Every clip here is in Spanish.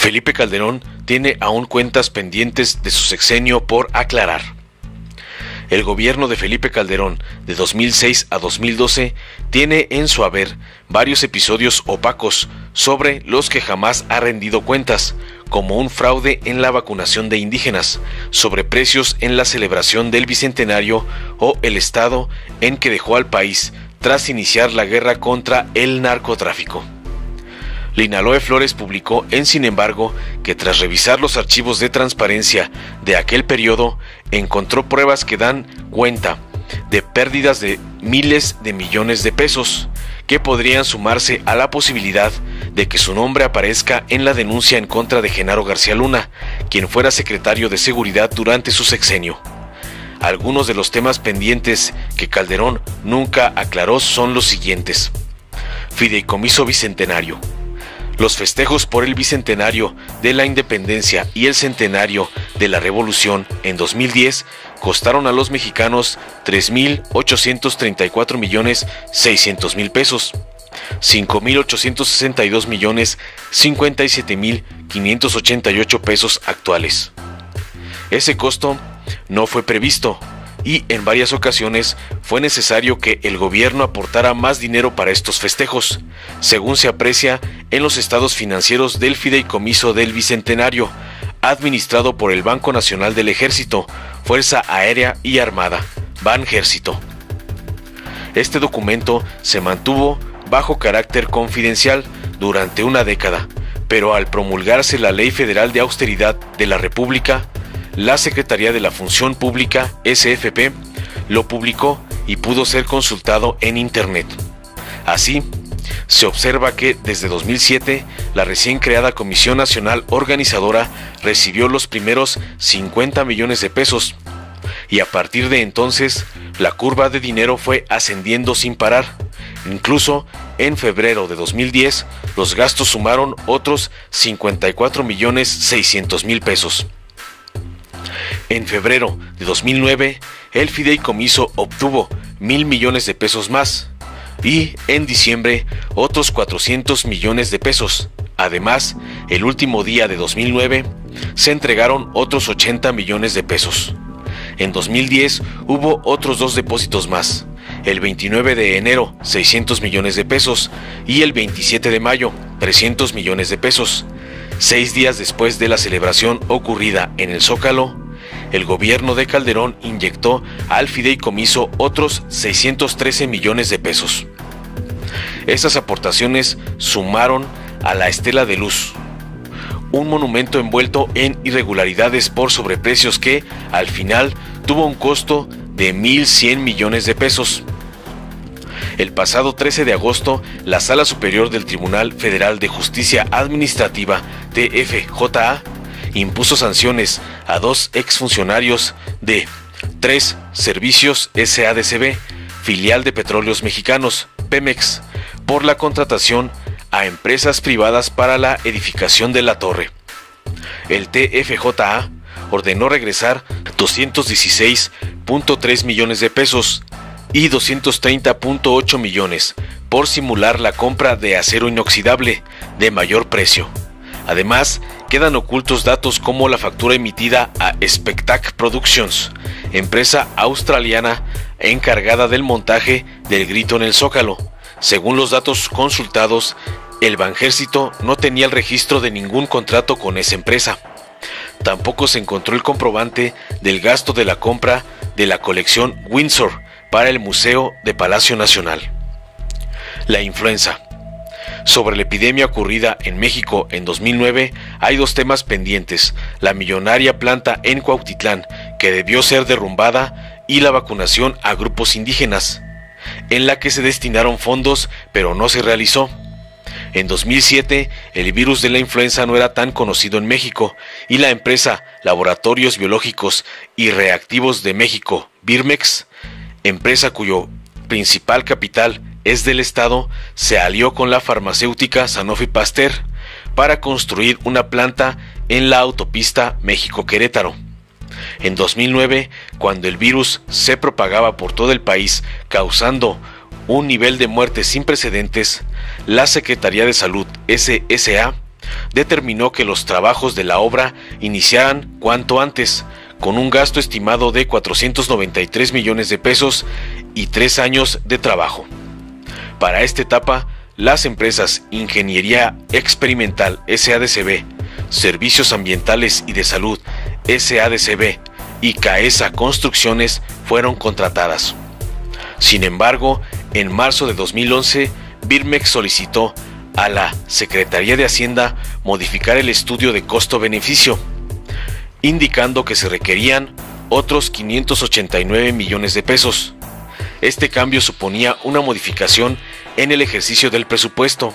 Felipe Calderón tiene aún cuentas pendientes de su sexenio por aclarar. El gobierno de Felipe Calderón, de 2006 a 2012, tiene en su haber varios episodios opacos sobre los que jamás ha rendido cuentas, como un fraude en la vacunación de indígenas, sobreprecios en la celebración del bicentenario o el estado en que dejó al país tras iniciar la guerra contra el narcotráfico. Lina Loe Flores publicó, sin embargo, que tras revisar los archivos de transparencia de aquel periodo, encontró pruebas que dan cuenta de pérdidas de miles de millones de pesos, que podrían sumarse a la posibilidad de que su nombre aparezca en la denuncia en contra de Genaro García Luna, quien fuera secretario de Seguridad durante su sexenio. Algunos de los temas pendientes que Calderón nunca aclaró son los siguientes: Fideicomiso Bicentenario. Los festejos por el bicentenario de la independencia y el centenario de la revolución en 2010 costaron a los mexicanos 3,834,600,000 pesos, 5,862,057,588 pesos actuales. Ese costo no fue previsto y en varias ocasiones fue necesario que el gobierno aportara más dinero para estos festejos, según se aprecia en los estados financieros del Fideicomiso del Bicentenario, administrado por el Banco Nacional del Ejército, Fuerza Aérea y Armada, Banjército. Este documento se mantuvo bajo carácter confidencial durante una década, pero al promulgarse la Ley Federal de Austeridad de la República, la Secretaría de la Función Pública, SFP, lo publicó y pudo ser consultado en Internet. Así, se observa que desde 2007, la recién creada Comisión Nacional Organizadora recibió los primeros 50 millones de pesos, y a partir de entonces, la curva de dinero fue ascendiendo sin parar. Incluso, en febrero de 2010, los gastos sumaron otros 54,600,000 pesos. En febrero de 2009, el fideicomiso obtuvo 1,000 millones de pesos más y en diciembre otros 400 millones de pesos. Además, el último día de 2009 se entregaron otros 80 millones de pesos. En 2010 hubo otros 2 depósitos más. El 29 de enero, 600 millones de pesos y el 27 de mayo, 300 millones de pesos. 6 días después de la celebración ocurrida en el Zócalo, el gobierno de Calderón inyectó al fideicomiso otros 613 millones de pesos. Estas aportaciones sumaron a la Estela de Luz, un monumento envuelto en irregularidades por sobreprecios que, al final, tuvo un costo de 1,100 millones de pesos. El pasado 13 de agosto, la Sala Superior del Tribunal Federal de Justicia Administrativa, TFJA, impuso sanciones a 2 exfuncionarios de 3 Servicios SADCB, filial de Petróleos Mexicanos, Pemex, por la contratación a empresas privadas para la edificación de la torre. El TFJA ordenó regresar 216,3 millones de pesos y 230,8 millones por simular la compra de acero inoxidable de mayor precio. Además, quedan ocultos datos como la factura emitida a Spectac Productions, empresa australiana encargada del montaje del Grito en el Zócalo. Según los datos consultados, el Banjército no tenía el registro de ningún contrato con esa empresa. Tampoco se encontró el comprobante del gasto de la compra de la colección Windsor para el Museo de Palacio Nacional. La influenza. Sobre la epidemia ocurrida en México en 2009, hay 2 temas pendientes: la millonaria planta en Cuautitlán, que debió ser derrumbada, y la vacunación a grupos indígenas, en la que se destinaron fondos, pero no se realizó. En 2007, el virus de la influenza no era tan conocido en México, y la empresa Laboratorios Biológicos y Reactivos de México, Birmex, empresa cuyo principal capital es del Estado, se alió con la farmacéutica Sanofi Pasteur para construir una planta en la autopista México-Querétaro. En 2009, cuando el virus se propagaba por todo el país, causando un nivel de muerte sin precedentes, la Secretaría de Salud, SSA, determinó que los trabajos de la obra iniciaran cuanto antes, con un gasto estimado de 493 millones de pesos y 3 años de trabajo. Para esta etapa, las empresas Ingeniería Experimental SADCB, Servicios Ambientales y de Salud SADCB y CAESA Construcciones fueron contratadas. Sin embargo, en marzo de 2011, Birmex solicitó a la Secretaría de Hacienda modificar el estudio de costo-beneficio, indicando que se requerían otros 589 millones de pesos. Este cambio suponía una modificación en el ejercicio del presupuesto,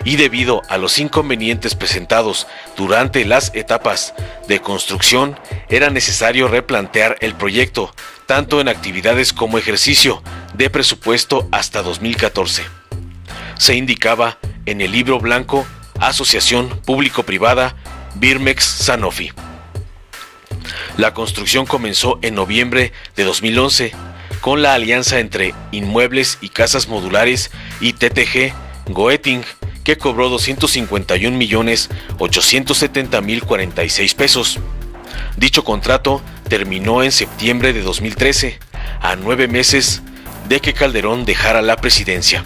y debido a los inconvenientes presentados durante las etapas de construcción, era necesario replantear el proyecto, tanto en actividades como ejercicio de presupuesto hasta 2014. Se indicaba en el libro blanco Asociación Público-Privada Birmex-Sanofi. La construcción comenzó en noviembre de 2011 con la alianza entre Inmuebles y Casas Modulares y TTG Goetting, que cobró 251.870.046 pesos. Dicho contrato terminó en septiembre de 2013, a 9 meses de que Calderón dejara la presidencia.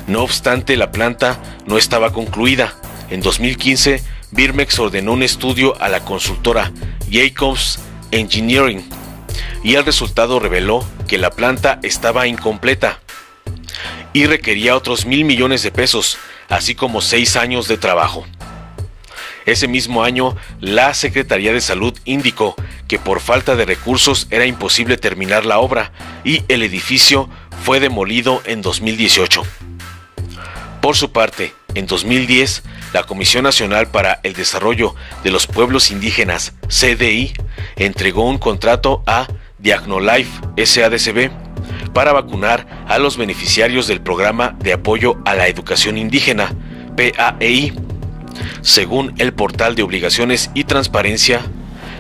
No obstante, la planta no estaba concluida. En 2015, Birmex ordenó un estudio a la consultora Jacobs Engineering y el resultado reveló que la planta estaba incompleta y requería otros 1.000 millones de pesos, así como 6 años de trabajo. Ese mismo año, la Secretaría de Salud indicó que por falta de recursos era imposible terminar la obra y el edificio fue demolido en 2018. Por su parte, en 2010, la Comisión Nacional para el Desarrollo de los Pueblos Indígenas, CDI, entregó un contrato a Diagnolife SADCB para vacunar a los beneficiarios del Programa de Apoyo a la Educación Indígena, PAEI. Según el portal de Obligaciones y Transparencia,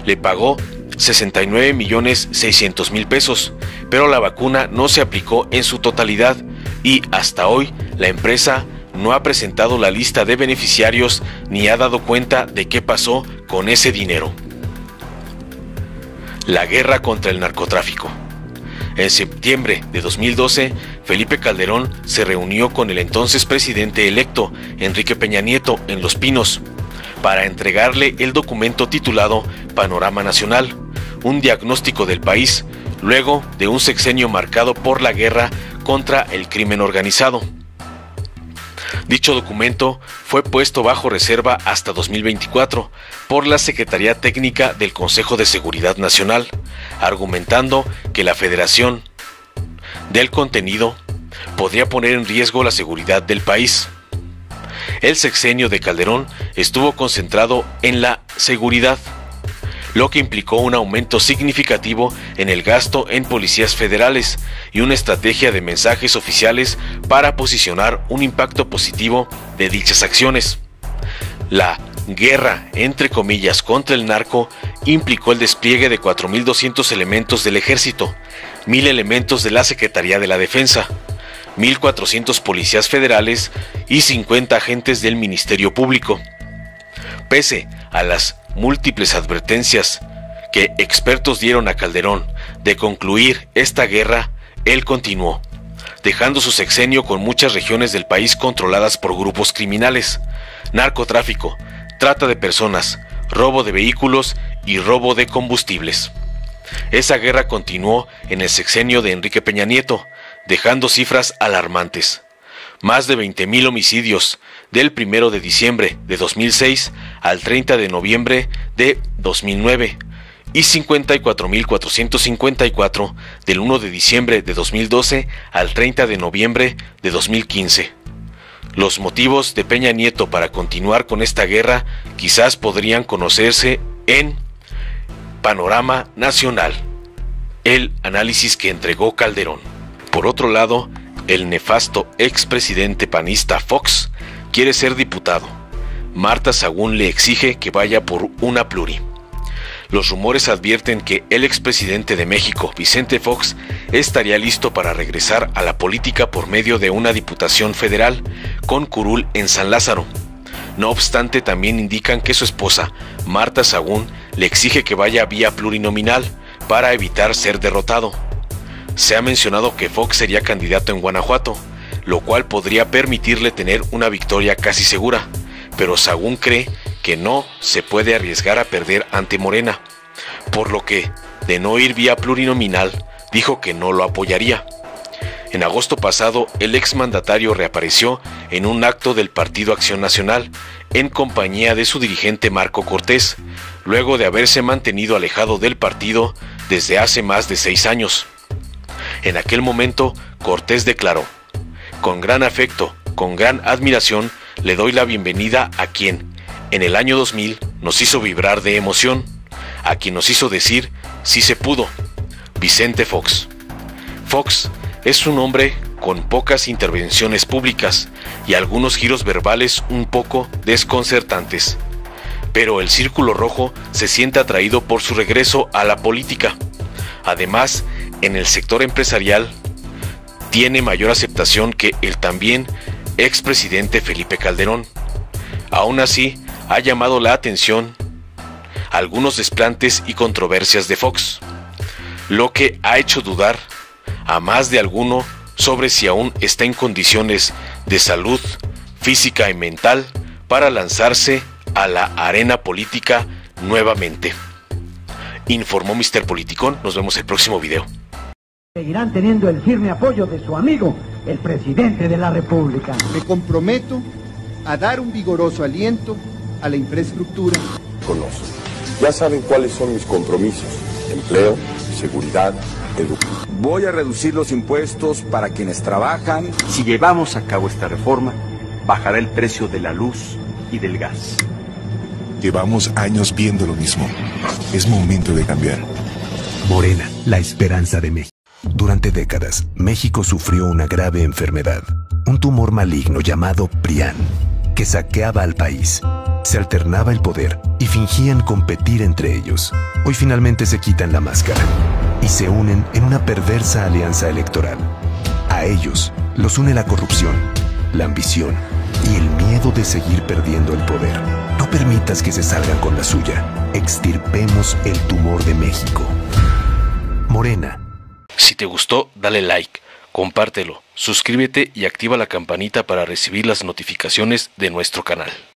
le pagó 69.600.000 pesos, pero la vacuna no se aplicó en su totalidad y hasta hoy la empresa no ha presentado la lista de beneficiarios ni ha dado cuenta de qué pasó con ese dinero. La guerra contra el narcotráfico. En septiembre de 2012, Felipe Calderón se reunió con el entonces presidente electo, Enrique Peña Nieto, en Los Pinos, para entregarle el documento titulado Panorama Nacional, un diagnóstico del país, luego de un sexenio marcado por la guerra contra el crimen organizado. Dicho documento fue puesto bajo reserva hasta 2024 por la Secretaría Técnica del Consejo de Seguridad Nacional, argumentando que la federación del contenido podría poner en riesgo la seguridad del país. El sexenio de Calderón estuvo concentrado en la seguridad, lo que implicó un aumento significativo en el gasto en policías federales y una estrategia de mensajes oficiales para posicionar un impacto positivo de dichas acciones. La guerra, entre comillas, contra el narco implicó el despliegue de 4.200 elementos del Ejército, 1.000 elementos de la Secretaría de la Defensa, 1.400 policías federales y 50 agentes del Ministerio Público. Pese a las múltiples advertencias que expertos dieron a Calderón de concluir esta guerra, él continuó, dejando su sexenio con muchas regiones del país controladas por grupos criminales, narcotráfico, trata de personas, robo de vehículos y robo de combustibles. Esa guerra continuó en el sexenio de Enrique Peña Nieto, dejando cifras alarmantes. Más de 20.000 homicidios del 1 de diciembre de 2006 al 30 de noviembre de 2009 y 54.454 del 1 de diciembre de 2012 al 30 de noviembre de 2015. Los motivos de Peña Nieto para continuar con esta guerra quizás podrían conocerse en Panorama Nacional, el análisis que entregó Calderón. Por otro lado, el nefasto expresidente panista Fox quiere ser diputado. Marta Sagún le exige que vaya por una pluri. Los rumores advierten que el expresidente de México, Vicente Fox, estaría listo para regresar a la política por medio de una diputación federal con curul en San Lázaro. No obstante, también indican que su esposa, Marta Sagún, le exige que vaya vía plurinominal para evitar ser derrotado. Se ha mencionado que Fox sería candidato en Guanajuato, lo cual podría permitirle tener una victoria casi segura, pero Sagún cree que no se puede arriesgar a perder ante Morena, por lo que, de no ir vía plurinominal, dijo que no lo apoyaría. En agosto pasado, el exmandatario reapareció en un acto del Partido Acción Nacional, en compañía de su dirigente Marco Cortés, luego de haberse mantenido alejado del partido desde hace más de 6 años. En aquel momento, Cortés declaró: "Con gran afecto, con gran admiración, le doy la bienvenida a quien, en el año 2000, nos hizo vibrar de emoción, a quien nos hizo decir, sí se pudo, Vicente Fox". Fox es un hombre con pocas intervenciones públicas y algunos giros verbales un poco desconcertantes, pero el Círculo Rojo se siente atraído por su regreso a la política. Además, en el sector empresarial, tiene mayor aceptación que el también expresidente Felipe Calderón. Aún así, ha llamado la atención algunos desplantes y controversias de Fox, lo que ha hecho dudar a más de alguno sobre si aún está en condiciones de salud física y mental para lanzarse a la arena política nuevamente. Informó Mr. Politicón. Nos vemos el próximo video. Seguirán teniendo el firme apoyo de su amigo, el presidente de la República. Me comprometo a dar un vigoroso aliento a la infraestructura. Conozco. Ya saben cuáles son mis compromisos: empleo, seguridad, educación. Voy a reducir los impuestos para quienes trabajan. Si llevamos a cabo esta reforma, bajará el precio de la luz y del gas. Llevamos años viendo lo mismo. Es momento de cambiar. Morena, la esperanza de México. Durante décadas, México sufrió una grave enfermedad, un tumor maligno llamado PRIAN, que saqueaba al país. Se alternaba el poder y fingían competir entre ellos. Hoy finalmente se quitan la máscara y se unen en una perversa alianza electoral. A ellos los une la corrupción, la ambición y el miedo de seguir perdiendo el poder. No permitas que se salgan con la suya. Extirpemos el tumor de México. Morena. Si te gustó, dale like, compártelo, suscríbete y activa la campanita para recibir las notificaciones de nuestro canal.